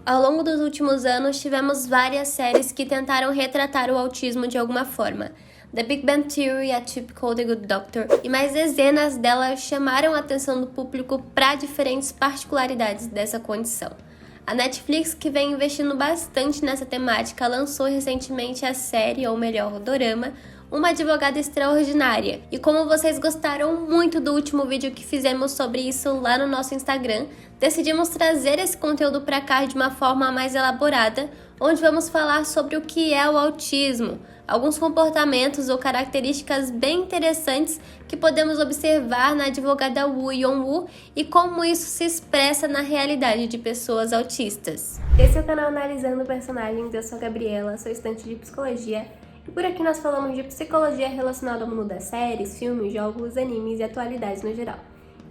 Ao longo dos últimos anos, tivemos várias séries que tentaram retratar o autismo de alguma forma. The Big Bang Theory, Atypical, The Good Doctor e mais dezenas delas chamaram a atenção do público para diferentes particularidades dessa condição. A Netflix, que vem investindo bastante nessa temática, lançou recentemente a série, ou melhor, o dorama, Uma Advogada Extraordinária. E como vocês gostaram muito do último vídeo que fizemos sobre isso lá no nosso Instagram, decidimos trazer esse conteúdo para cá de uma forma mais elaborada, onde vamos falar sobre o que é o autismo, alguns comportamentos ou características bem interessantes que podemos observar na advogada Woo Yeon-woo e como isso se expressa na realidade de pessoas autistas. Esse é o canal Analisando Personagens, eu sou a Gabriela, sou estudante de psicologia e por aqui nós falamos de psicologia relacionada ao mundo das séries, filmes, jogos, animes e atualidades no geral.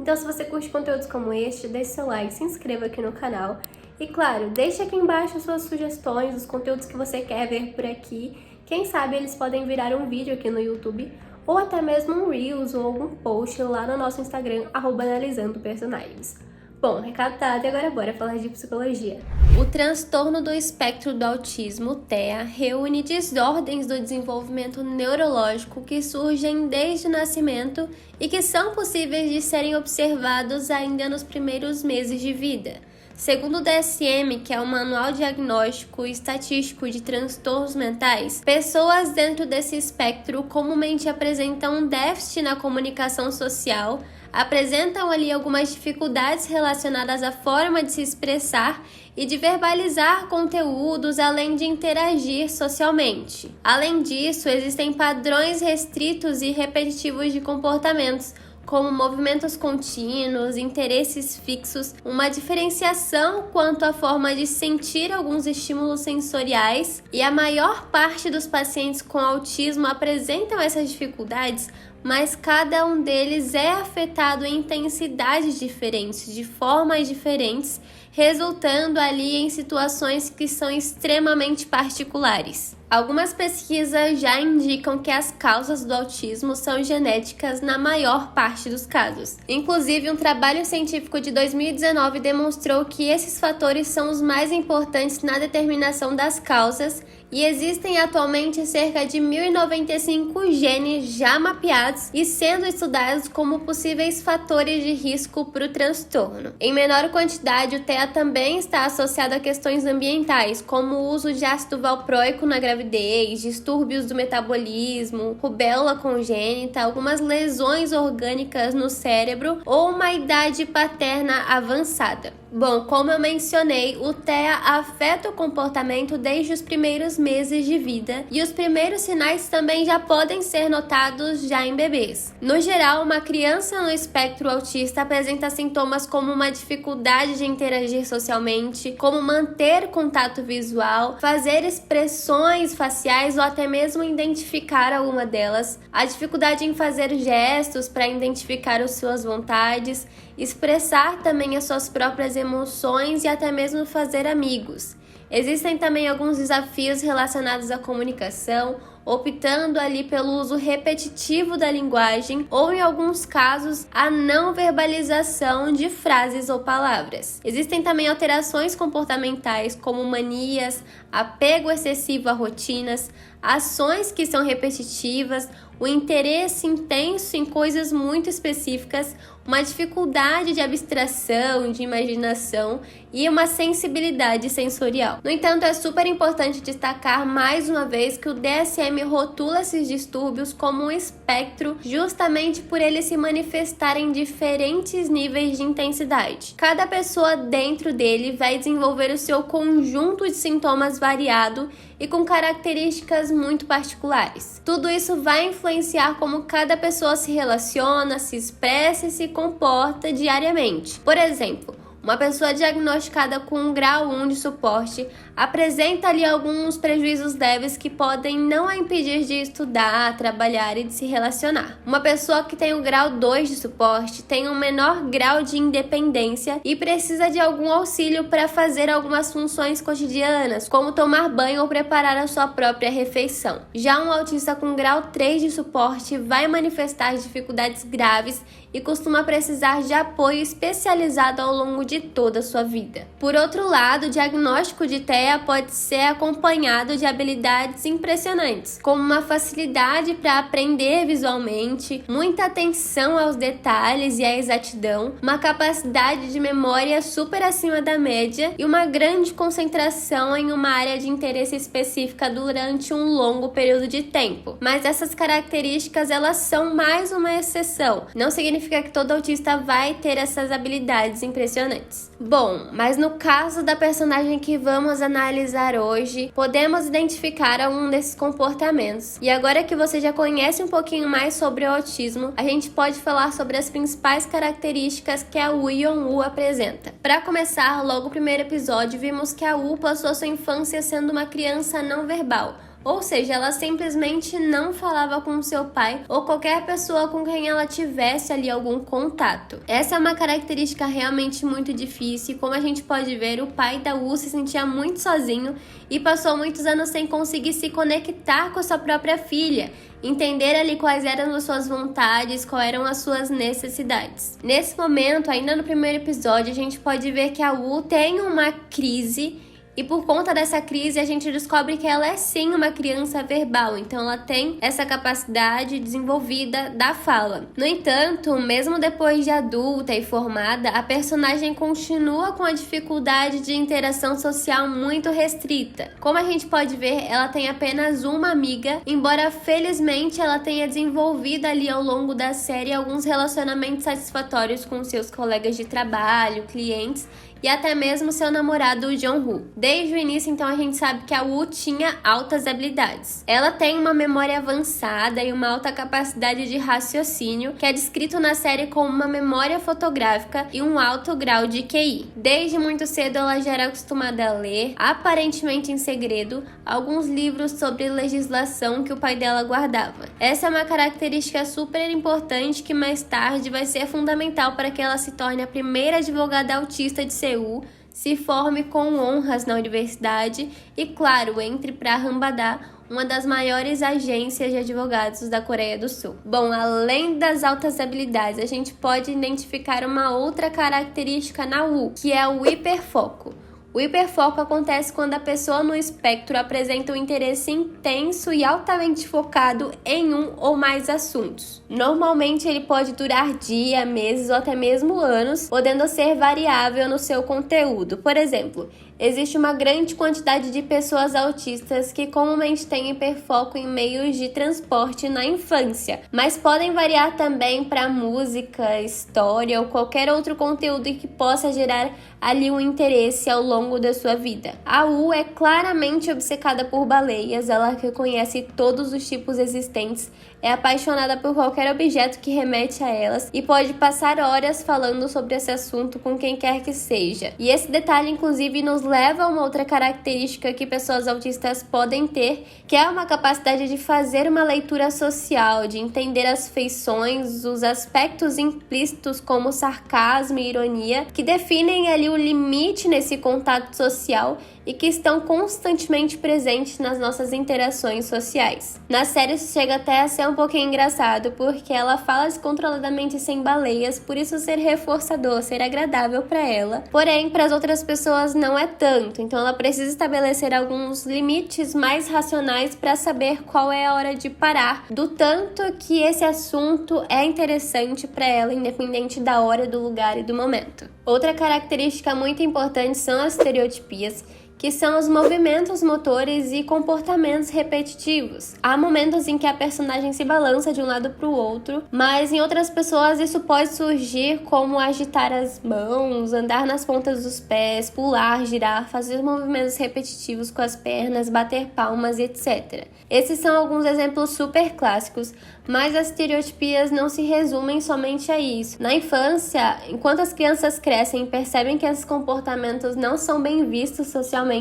Então se você curte conteúdos como este, deixe seu like, se inscreva aqui no canal e claro, deixe aqui embaixo suas sugestões, os conteúdos que você quer ver por aqui. Quem sabe eles podem virar um vídeo aqui no YouTube ou até mesmo um Reels ou algum post lá no nosso Instagram, @analisando personagens. Bom, recado dado e agora bora falar de psicologia. O transtorno do espectro do autismo, TEA, reúne desordens do desenvolvimento neurológico que surgem desde o nascimento e que são possíveis de serem observados ainda nos primeiros meses de vida. Segundo o DSM, que é o Manual Diagnóstico e Estatístico de Transtornos Mentais, pessoas dentro desse espectro comumente apresentam um déficit na comunicação social, apresentam ali algumas dificuldades relacionadas à forma de se expressar e de verbalizar conteúdos, além de interagir socialmente. Além disso, existem padrões restritos e repetitivos de comportamentos, como movimentos contínuos, interesses fixos, uma diferenciação quanto à forma de sentir alguns estímulos sensoriais, e a maior parte dos pacientes com autismo apresentam essas dificuldades, mas cada um deles é afetado em intensidades diferentes, de formas diferentes, resultando ali em situações que são extremamente particulares. Algumas pesquisas já indicam que as causas do autismo são genéticas na maior parte dos casos. Inclusive, um trabalho científico de 2019 demonstrou que esses fatores são os mais importantes na determinação das causas e existem atualmente cerca de 1.095 genes já mapeados e sendo estudados como possíveis fatores de risco para o transtorno. Em menor quantidade, o TEA também está associado a questões ambientais, como o uso de ácido valproico na gravidez, distúrbios do metabolismo, rubéola congênita, algumas lesões orgânicas no cérebro ou uma idade paterna avançada. Bom, como eu mencionei, o TEA afeta o comportamento desde os primeiros meses de vida e os primeiros sinais também já podem ser notados já em bebês. No geral, uma criança no espectro autista apresenta sintomas como uma dificuldade de interagir socialmente, como manter contato visual, fazer expressões faciais ou até mesmo identificar alguma delas, a dificuldade em fazer gestos para identificar as suas vontades, expressar também as suas próprias emoções e até mesmo fazer amigos. Existem também alguns desafios relacionados à comunicação, optando ali pelo uso repetitivo da linguagem ou, em alguns casos, a não verbalização de frases ou palavras. Existem também alterações comportamentais como manias, apego excessivo a rotinas, ações que são repetitivas, o interesse intenso em coisas muito específicas, uma dificuldade de abstração, de imaginação e uma sensibilidade sensorial. No entanto, é super importante destacar mais uma vez que o DSM rotula esses distúrbios como um espectro justamente por eles se manifestarem em diferentes níveis de intensidade. Cada pessoa dentro dele vai desenvolver o seu conjunto de sintomas variado e com características muito particulares. Tudo isso vai influenciar como cada pessoa se relaciona, se expressa e se comporta diariamente. Por exemplo, uma pessoa diagnosticada com um grau 1 de suporte apresenta ali alguns prejuízos leves que podem não a impedir de estudar, trabalhar e de se relacionar. Uma pessoa que tem o grau 2 de suporte tem um menor grau de independência e precisa de algum auxílio para fazer algumas funções cotidianas, como tomar banho ou preparar a sua própria refeição. Já um autista com grau 3 de suporte vai manifestar dificuldades graves e costuma precisar de apoio especializado ao longo de toda a sua vida. Por outro lado, o diagnóstico de TEA pode ser acompanhado de habilidades impressionantes, como uma facilidade para aprender visualmente, muita atenção aos detalhes e à exatidão, uma capacidade de memória super acima da média e uma grande concentração em uma área de interesse específica durante um longo período de tempo. Mas essas características, elas são mais uma exceção. Não significa que todo autista vai ter essas habilidades impressionantes. Bom, mas no caso da personagem que vamos analisar hoje, podemos identificar algum desses comportamentos. E agora que você já conhece um pouquinho mais sobre o autismo, a gente pode falar sobre as principais características que a Woo Yeon-woo apresenta. Para começar, logo no primeiro episódio, vimos que a Woo passou sua infância sendo uma criança não verbal. Ou seja, ela simplesmente não falava com seu pai ou qualquer pessoa com quem ela tivesse ali algum contato. Essa é uma característica realmente muito difícil. Como a gente pode ver, o pai da Woo se sentia muito sozinho e passou muitos anos sem conseguir se conectar com a sua própria filha, entender ali quais eram as suas vontades, quais eram as suas necessidades. Nesse momento, ainda no primeiro episódio, a gente pode ver que a Woo tem uma crise. E por conta dessa crise, a gente descobre que ela é sim uma criança verbal, então ela tem essa capacidade desenvolvida da fala. No entanto, mesmo depois de adulta e formada, a personagem continua com a dificuldade de interação social muito restrita. Como a gente pode ver, ela tem apenas uma amiga, embora felizmente ela tenha desenvolvido ali ao longo da série alguns relacionamentos satisfatórios com seus colegas de trabalho, clientes, e até mesmo seu namorado, o Jong-woo. Desde o início, então, a gente sabe que a Woo tinha altas habilidades. Ela tem uma memória avançada e uma alta capacidade de raciocínio, que é descrito na série como uma memória fotográfica e um alto grau de QI. Desde muito cedo, ela já era acostumada a ler, aparentemente em segredo, alguns livros sobre legislação que o pai dela guardava. Essa é uma característica super importante que mais tarde vai ser fundamental para que ela se torne a primeira advogada autista de Seul, se forme com honras na universidade e, claro, entre para Hambada, uma das maiores agências de advogados da Coreia do Sul. Bom, além das altas habilidades, a gente pode identificar uma outra característica na Woo, que é o hiperfoco. O hiperfoco acontece quando a pessoa no espectro apresenta um interesse intenso e altamente focado em um ou mais assuntos. Normalmente ele pode durar dias, meses ou até mesmo anos, podendo ser variável no seu conteúdo. Por exemplo, existe uma grande quantidade de pessoas autistas que comumente têm hiperfoco em meios de transporte na infância, mas podem variar também para música, história ou qualquer outro conteúdo que possa gerar ali um interesse ao longo da sua vida. A Woo é claramente obcecada por baleias, ela reconhece todos os tipos existentes, é apaixonada por qualquer objeto que remete a elas e pode passar horas falando sobre esse assunto com quem quer que seja. E esse detalhe, inclusive, nos leva a uma outra característica que pessoas autistas podem ter, que é uma capacidade de fazer uma leitura social, de entender as feições, os aspectos implícitos como sarcasmo e ironia, que definem ali o limite nesse contato social e que estão constantemente presentes nas nossas interações sociais. Na série isso chega até a ser um pouquinho engraçado, porque ela fala descontroladamente sem baleias, por isso ser reforçador, ser agradável para ela. Porém, para as outras pessoas não é tanto, então ela precisa estabelecer alguns limites mais racionais para saber qual é a hora de parar, do tanto que esse assunto é interessante para ela, independente da hora, do lugar e do momento. Outra característica muito importante são as estereotipias, que são os movimentos motores e comportamentos repetitivos. Há momentos em que a personagem se balança de um lado para o outro, mas em outras pessoas isso pode surgir como agitar as mãos, andar nas pontas dos pés, pular, girar, fazer movimentos repetitivos com as pernas, bater palmas, etc. Esses são alguns exemplos super clássicos, mas as estereotipias não se resumem somente a isso. Na infância, enquanto as crianças crescem e percebem que esses comportamentos não são bem vistos socialmente,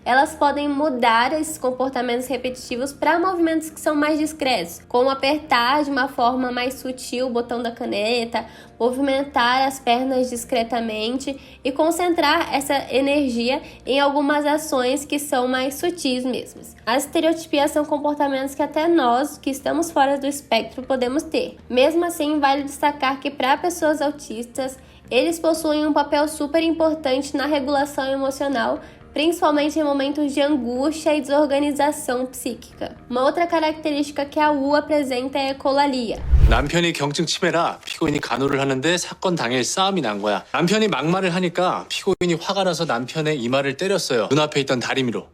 elas podem mudar esses comportamentos repetitivos para movimentos que são mais discretos, como apertar de uma forma mais sutil o botão da caneta, movimentar as pernas discretamente e concentrar essa energia em algumas ações que são mais sutis mesmo. As estereotipias são comportamentos que até nós, que estamos fora do espectro, podemos ter. Mesmo assim, vale destacar que para pessoas autistas, Eles possuem um papel super importante na regulação emocional, principalmente em momentos de angústia e desorganização psíquica. Uma outra característica que a U apresenta é a ecolalia. 남편이 경증 치매라 피고인이 간호를 하는데 사건 당일 싸움이 난 거야. 남편이 막말을 하니까 피고인이 화가 나서 남편의 이마를 때렸어요. 눈앞에 있던 다리미로.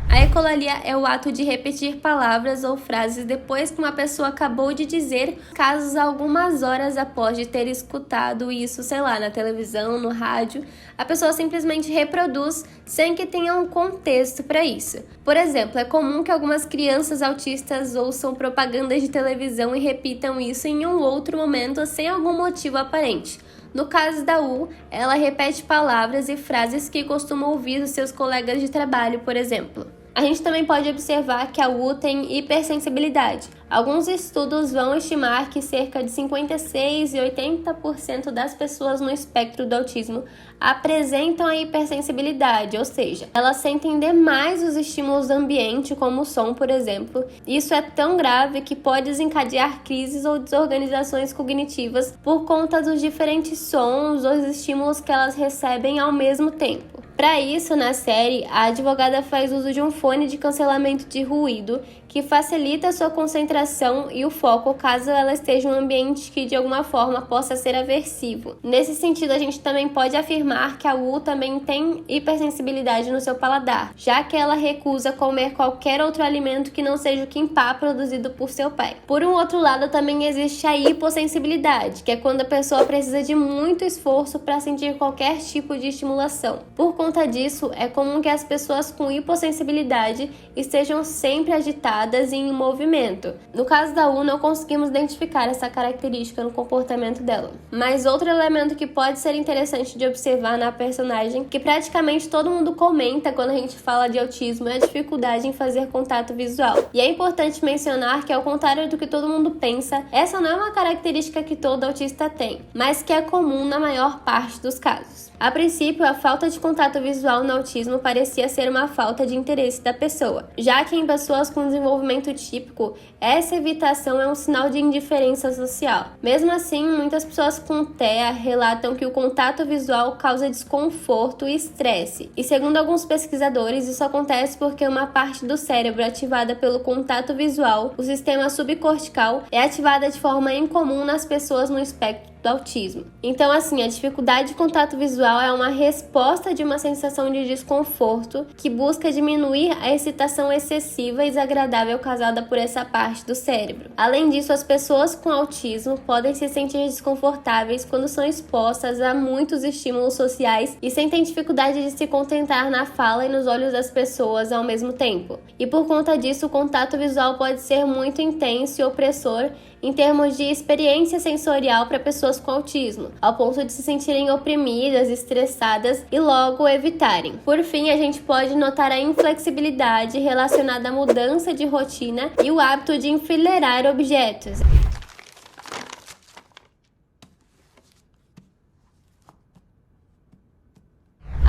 A ecolalia é o ato de repetir palavras ou frases depois que uma pessoa acabou de dizer, casos algumas horas após de ter escutado isso, sei lá, na televisão, no rádio. A pessoa simplesmente reproduz sem que tenha um contexto para isso. Por exemplo, é comum que algumas crianças autistas ouçam propagandas de televisão e repitam isso em um outro momento sem algum motivo aparente. No caso da U, ela repete palavras e frases que costuma ouvir dos seus colegas de trabalho, por exemplo. A gente também pode observar que a U tem hipersensibilidade. Alguns estudos vão estimar que cerca de 56% e 80% das pessoas no espectro do autismo apresentam a hipersensibilidade, ou seja, elas sentem demais os estímulos do ambiente, como o som, por exemplo. Isso é tão grave que pode desencadear crises ou desorganizações cognitivas por conta dos diferentes sons ou estímulos que elas recebem ao mesmo tempo. Para isso, na série, a advogada faz uso de um fone de cancelamento de ruído que facilita a sua concentração e o foco caso ela esteja em um ambiente que de alguma forma possa ser aversivo. Nesse sentido, a gente também pode afirmar que a U também tem hipersensibilidade no seu paladar, já que ela recusa comer qualquer outro alimento que não seja o kimbap produzido por seu pai. Por um outro lado, também existe a hipossensibilidade, que é quando a pessoa precisa de muito esforço para sentir qualquer tipo de estimulação. Por conta disso, é comum que as pessoas com hipossensibilidade estejam sempre agitadas e em movimento. No caso da U, não conseguimos identificar essa característica no comportamento dela. Mas outro elemento que pode ser interessante de observar na personagem, que praticamente todo mundo comenta quando a gente fala de autismo, é a dificuldade em fazer contato visual. E é importante mencionar que, ao contrário do que todo mundo pensa, essa não é uma característica que todo autista tem, mas que é comum na maior parte dos casos. A princípio, a falta de contato visual no autismo parecia ser uma falta de interesse da pessoa, já que em pessoas com desenvolvimento típico, essa evitação é um sinal de indiferença social. Mesmo assim, muitas pessoas com TEA relatam que o contato visual causa desconforto e estresse. E segundo alguns pesquisadores, isso acontece porque uma parte do cérebro ativada pelo contato visual, o sistema subcortical, é ativada de forma incomum nas pessoas no espectro do autismo. Então, assim, a dificuldade de contato visual é uma resposta de uma sensação de desconforto que busca diminuir a excitação excessiva e desagradável causada por essa parte do cérebro. Além disso, as pessoas com autismo podem se sentir desconfortáveis quando são expostas a muitos estímulos sociais e sentem dificuldade de se concentrar na fala e nos olhos das pessoas ao mesmo tempo. E por conta disso, o contato visual pode ser muito intenso e opressor em termos de experiência sensorial para pessoas com autismo, ao ponto de se sentirem oprimidas, estressadas e logo evitarem. Por fim, a gente pode notar a inflexibilidade relacionada à mudança de rotina e o hábito de enfileirar objetos.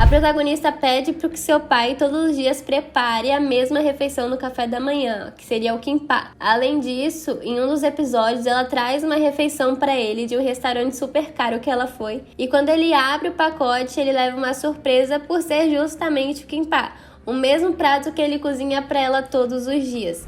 A protagonista pede para que seu pai todos os dias prepare a mesma refeição no café da manhã, que seria o kimbap. Além disso, em um dos episódios, ela traz uma refeição para ele de um restaurante super caro que ela foi, e quando ele abre o pacote, ele leva uma surpresa por ser justamente o kimbap, o mesmo prato que ele cozinha para ela todos os dias.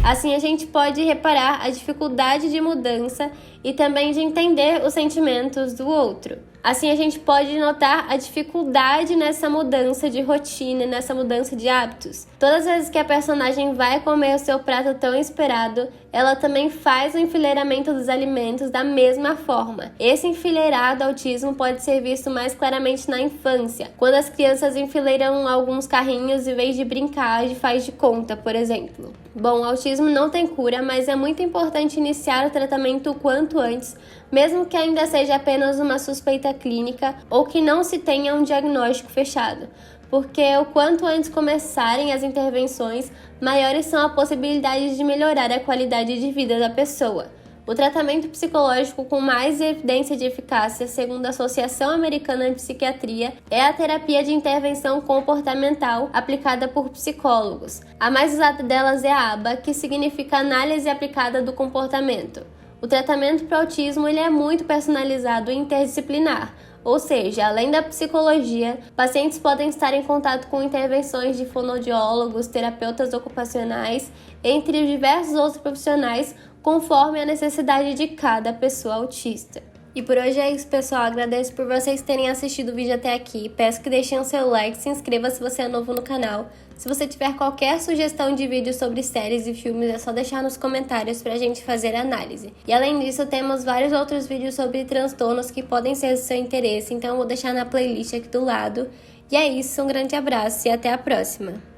Assim, a gente pode reparar a dificuldade de mudança e também de entender os sentimentos do outro. Assim, a gente pode notar a dificuldade nessa mudança de rotina, nessa mudança de hábitos. Todas as vezes que a personagem vai comer o seu prato tão esperado, ela também faz o enfileiramento dos alimentos da mesma forma. Esse enfileirar do autismo pode ser visto mais claramente na infância, quando as crianças enfileiram alguns carrinhos em vez de brincar de faz de conta, por exemplo. Bom, o autismo não tem cura, mas é muito importante iniciar o tratamento o quanto antes, mesmo que ainda seja apenas uma suspeita clínica ou que não se tenha um diagnóstico fechado, porque o quanto antes começarem as intervenções, maiores são as possibilidades de melhorar a qualidade de vida da pessoa. O tratamento psicológico com mais evidência de eficácia, segundo a Associação Americana de Psiquiatria, é a terapia de intervenção comportamental aplicada por psicólogos. A mais usada delas é a ABA, que significa Análise Aplicada do Comportamento. O tratamento para o autismo ele é muito personalizado e interdisciplinar, ou seja, além da psicologia, pacientes podem estar em contato com intervenções de fonoaudiólogos, terapeutas ocupacionais, entre diversos outros profissionais, conforme a necessidade de cada pessoa autista. E por hoje é isso, pessoal. Agradeço por vocês terem assistido o vídeo até aqui. Peço que deixem o seu like, se inscreva se você é novo no canal. Se você tiver qualquer sugestão de vídeo sobre séries e filmes, é só deixar nos comentários pra gente fazer análise. E além disso, temos vários outros vídeos sobre transtornos que podem ser do seu interesse, então eu vou deixar na playlist aqui do lado. E é isso, um grande abraço e até a próxima!